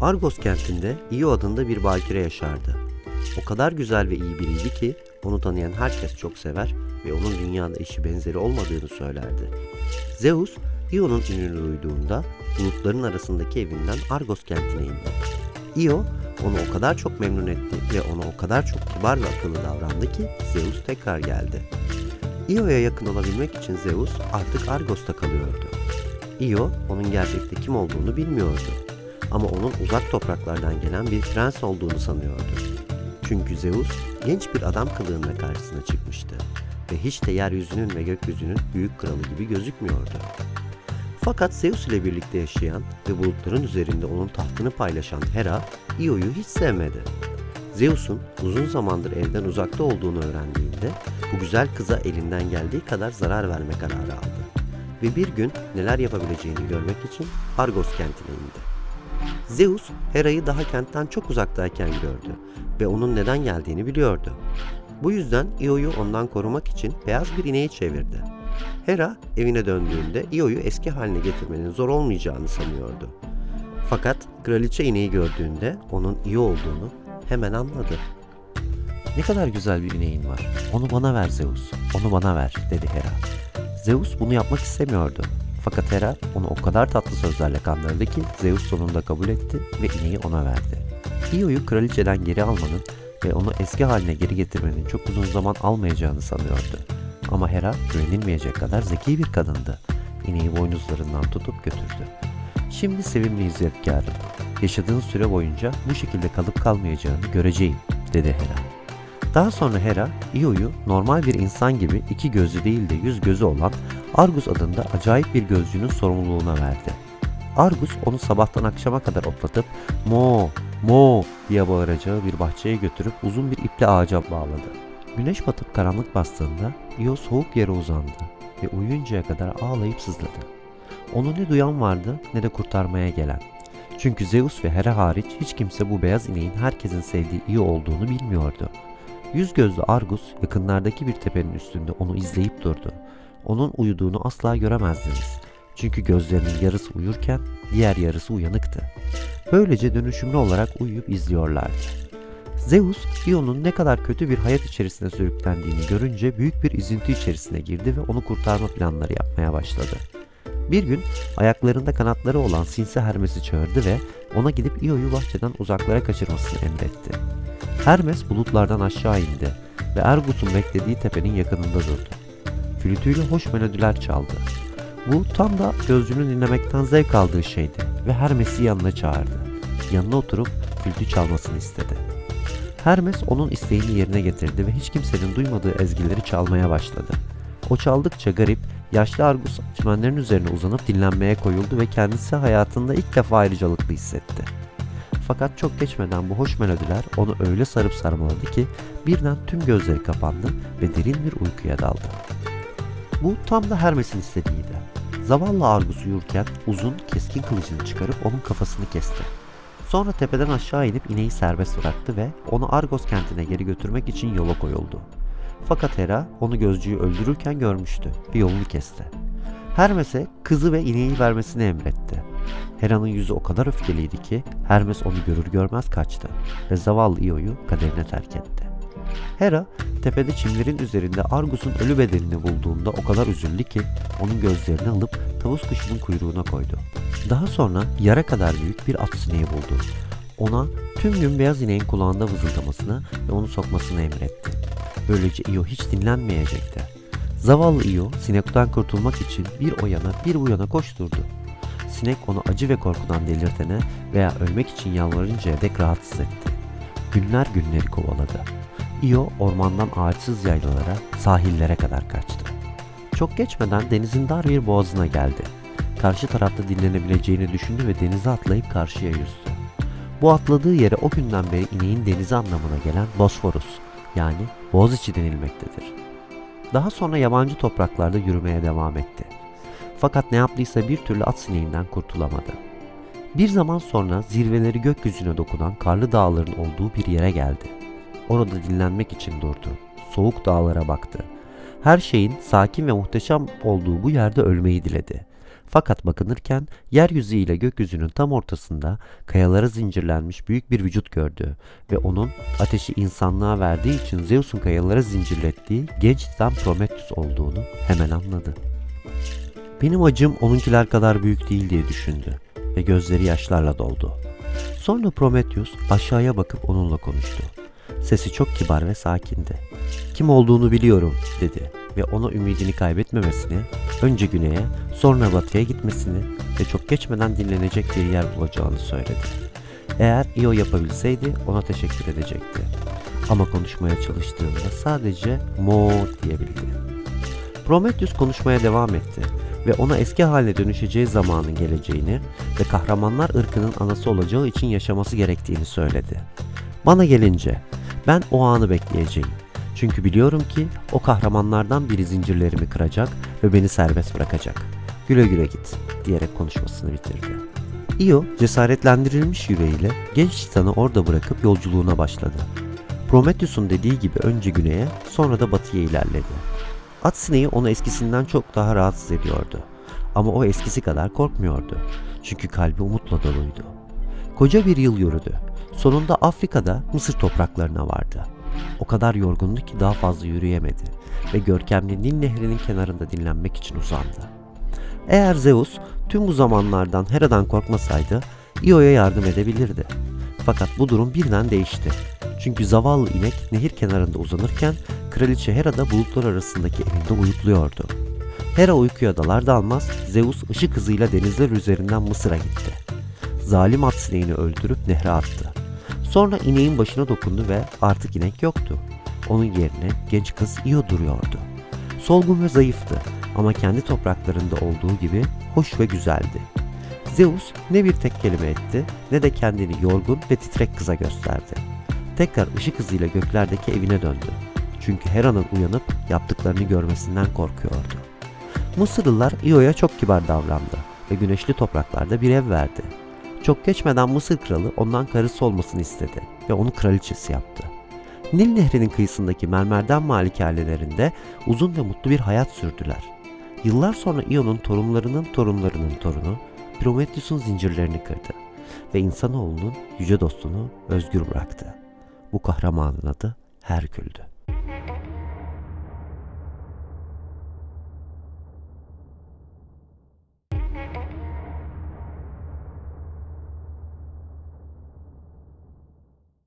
Argos kentinde Io adında bir bakire yaşardı. O kadar güzel ve iyi biriydi ki onu tanıyan herkes çok sever ve onun dünyada eşi benzeri olmadığını söylerdi. Zeus, Io'nun ününü duyduğunda bulutların arasındaki evinden Argos kentine indi. Io onu o kadar çok memnun etti ve ona o kadar çok kibar ve akıllı davrandı ki Zeus tekrar geldi. Io'ya yakın olabilmek için Zeus artık Argos'ta kalıyordu. Io onun gerçekte kim olduğunu bilmiyordu. Ama onun uzak topraklardan gelen bir prens olduğunu sanıyordu. Çünkü Zeus genç bir adam kılığında karşısına çıkmıştı ve hiç de yeryüzünün ve gökyüzünün büyük kralı gibi gözükmüyordu. Fakat Zeus ile birlikte yaşayan ve bulutların üzerinde onun tahtını paylaşan Hera, Io'yu hiç sevmedi. Zeus'un uzun zamandır evden uzakta olduğunu öğrendiğinde bu güzel kıza elinden geldiği kadar zarar verme kararı aldı. Ve bir gün neler yapabileceğini görmek için Argos kentine indi. Zeus, Hera'yı daha kentten çok uzaktayken gördü ve onun neden geldiğini biliyordu. Bu yüzden Io'yu ondan korumak için beyaz bir ineği çevirdi. Hera evine döndüğünde Io'yu eski haline getirmenin zor olmayacağını sanıyordu. Fakat kraliçe ineği gördüğünde onun Io olduğunu hemen anladı. "Ne kadar güzel bir ineğin var. Onu bana ver Zeus. Onu bana ver," dedi Hera. Zeus bunu yapmak istemiyordu. Fakat Hera onu o kadar tatlı sözlerle kandırdı ki Zeus sonunda kabul etti ve ineği ona verdi. Io'yu kraliçeden geri almanın ve onu eski haline geri getirmenin çok uzun zaman almayacağını sanıyordu. Ama Hera güvenilmeyecek kadar zeki bir kadındı. İneği boynuzlarından tutup götürdü. "Şimdi sevimliyiz Yadigarım. Yaşadığın süre boyunca bu şekilde kalıp kalmayacağını göreceğim," dedi Hera. Daha sonra Hera, Io'yu normal bir insan gibi iki gözlü değil de 100 gözü olan Argus adında acayip bir gözcünün sorumluluğuna verdi. Argus onu sabahtan akşama kadar otlatıp "Mo, Mo" diye bağıracağı bir bahçeye götürüp uzun bir iple ağaca bağladı. Güneş batıp karanlık bastığında Io soğuk yere uzandı ve uyuyuncaya kadar ağlayıp sızladı. Onu ne duyan vardı ne de kurtarmaya gelen. Çünkü Zeus ve Hera hariç hiç kimse bu beyaz ineğin herkesin sevdiği Io olduğunu bilmiyordu. Yüz gözlü Argus yakınlardaki bir tepenin üstünde onu izleyip durdu. Onun uyuduğunu asla göremezdiniz. Çünkü gözlerinin yarısı uyurken diğer yarısı uyanıktı. Böylece dönüşümlü olarak uyuyup izliyorlardı. Zeus, Io'nun ne kadar kötü bir hayat içerisine sürüklendiğini görünce büyük bir üzüntü içerisine girdi ve onu kurtarma planları yapmaya başladı. Bir gün ayaklarında kanatları olan sinsi Hermes'i çağırdı ve ona gidip Io'yu bahçeden uzaklara kaçırmasını emretti. Hermes bulutlardan aşağı indi ve Argus'un beklediği tepenin yakınında durdu. Flütüyle hoş melodiler çaldı. Bu tam da gözcünün dinlemekten zevk aldığı şeydi ve Hermes'i yanına çağırdı. Yanına oturup flütü çalmasını istedi. Hermes onun isteğini yerine getirdi ve hiç kimsenin duymadığı ezgileri çalmaya başladı. O çaldıkça garip, yaşlı Argus çimenlerin üzerine uzanıp dinlenmeye koyuldu ve kendisi hayatında ilk defa ayrıcalıklı hissetti. Fakat çok geçmeden bu hoş melodiler onu öyle sarıp sarmaladı ki birden tüm gözleri kapandı ve derin bir uykuya daldı. Bu tam da Hermes'in istediğiydi. Zavallı Argus uyurken uzun, keskin kılıcını çıkarıp onun kafasını kesti. Sonra tepeden aşağı inip ineği serbest bıraktı ve onu Argos kentine geri götürmek için yola koyuldu. Fakat Hera onu gözcüyü öldürürken görmüştü ve yolunu kesti. Hermes'e kızı ve ineği vermesini emretti. Hera'nın yüzü o kadar öfkeliydi ki Hermes onu görür görmez kaçtı ve zavallı Io'yu kaderine terk etti. Hera, tepede çimlerin üzerinde Argus'un ölü bedenini bulduğunda o kadar üzüldü ki onun gözlerini alıp tavus kuşunun kuyruğuna koydu. Daha sonra yara kadar büyük bir at sineği buldu. Ona tüm gün beyaz ineğin kulağında vızıldamasını ve onu sokmasını emretti. Böylece Io hiç dinlenmeyecekti. Zavallı Io sinekten kurtulmak için bir o yana bir bu yana koşturdu. Sinek onu acı ve korkudan delirtene veya ölmek için yalvarıncaya dek rahatsız etti. Günler günleri kovaladı. Io ormandan ağaçsız yaylalara, sahillere kadar kaçtı. Çok geçmeden denizin dar bir boğazına geldi. Karşı tarafta dinlenebileceğini düşündü ve denize atlayıp karşıya yüzdü. Bu atladığı yere o günden beri ineğin denizi anlamına gelen Bosforus, yani Boğaziçi denilmektedir. Daha sonra yabancı topraklarda yürümeye devam etti. Fakat ne yaptıysa bir türlü at sineğinden kurtulamadı. Bir zaman sonra zirveleri gökyüzüne dokunan karlı dağların olduğu bir yere geldi. Orada dinlenmek için durdu. Soğuk dağlara baktı. Her şeyin sakin ve muhteşem olduğu bu yerde ölmeyi diledi. Fakat bakınırken yeryüzü ile gökyüzünün tam ortasında kayalara zincirlenmiş büyük bir vücut gördü ve onun ateşi insanlığa verdiği için Zeus'un kayalara zincirlettiği genç titan Prometheus olduğunu hemen anladı. Benim acım onunkiler kadar büyük değil diye düşündü ve gözleri yaşlarla doldu. Sonra Prometheus aşağıya bakıp onunla konuştu. Sesi çok kibar ve sakindi. Kim olduğunu biliyorum dedi ve ona ümidini kaybetmemesini, önce güneye sonra batıya gitmesini ve çok geçmeden dinlenecek bir yer bulacağını söyledi. Eğer Io yapabilseydi ona teşekkür edecekti. Ama konuşmaya çalıştığında sadece Mo diyebildi. Prometheus konuşmaya devam etti ve ona eski haline dönüşeceği zamanın geleceğini ve kahramanlar ırkının anası olacağı için yaşaması gerektiğini söyledi. Bana gelince ben o anı bekleyeceğim. Çünkü biliyorum ki o kahramanlardan biri zincirlerimi kıracak ve beni serbest bırakacak. Güle güle git diyerek konuşmasını bitirdi. Io cesaretlendirilmiş yüreğiyle genç Titan'ı orada bırakıp yolculuğuna başladı. Prometheus'un dediği gibi önce güneye sonra da batıya ilerledi. At sineği onu eskisinden çok daha rahatsız ediyordu. Ama o eskisi kadar korkmuyordu. Çünkü kalbi umutla doluydu. Koca bir yıl yürüdü. Sonunda Afrika'da Mısır topraklarına vardı. O kadar yorgundu ki daha fazla yürüyemedi ve görkemli Nil Nehri'nin kenarında dinlenmek için uzandı. Eğer Zeus tüm bu zamanlardan Hera'dan korkmasaydı Io'ya yardım edebilirdi. Fakat bu durum birden değişti. Çünkü zavallı inek nehir kenarında uzanırken Kraliçe Hera da bulutlar arasındaki evinde uyukluyordu. Hera uykuya dalar dalmaz Zeus ışık hızıyla denizler üzerinden Mısır'a gitti. Zalim at sineğini öldürüp nehre attı. Sonra ineğin başına dokundu ve artık inek yoktu. Onun yerine genç kız Io duruyordu. Solgun ve zayıftı ama kendi topraklarında olduğu gibi hoş ve güzeldi. Zeus ne bir tek kelime etti ne de kendini yorgun ve titrek kıza gösterdi. Tekrar ışık hızıyla göklerdeki evine döndü. Çünkü Hera'nın uyanıp yaptıklarını görmesinden korkuyordu. Mısırlılar Io'ya çok kibar davrandı ve güneşli topraklarda bir ev verdi. Çok geçmeden Mısır kralı ondan karısı olmasını istedi ve onu kraliçesi yaptı. Nil Nehri'nin kıyısındaki mermerden malikanelerinde uzun ve mutlu bir hayat sürdüler. Yıllar sonra Io'nun torunlarının torunlarının torunu Prometheus'un zincirlerini kırdı ve insanoğlunun yüce dostunu özgür bıraktı. Bu kahramanın adı Herkül'dü.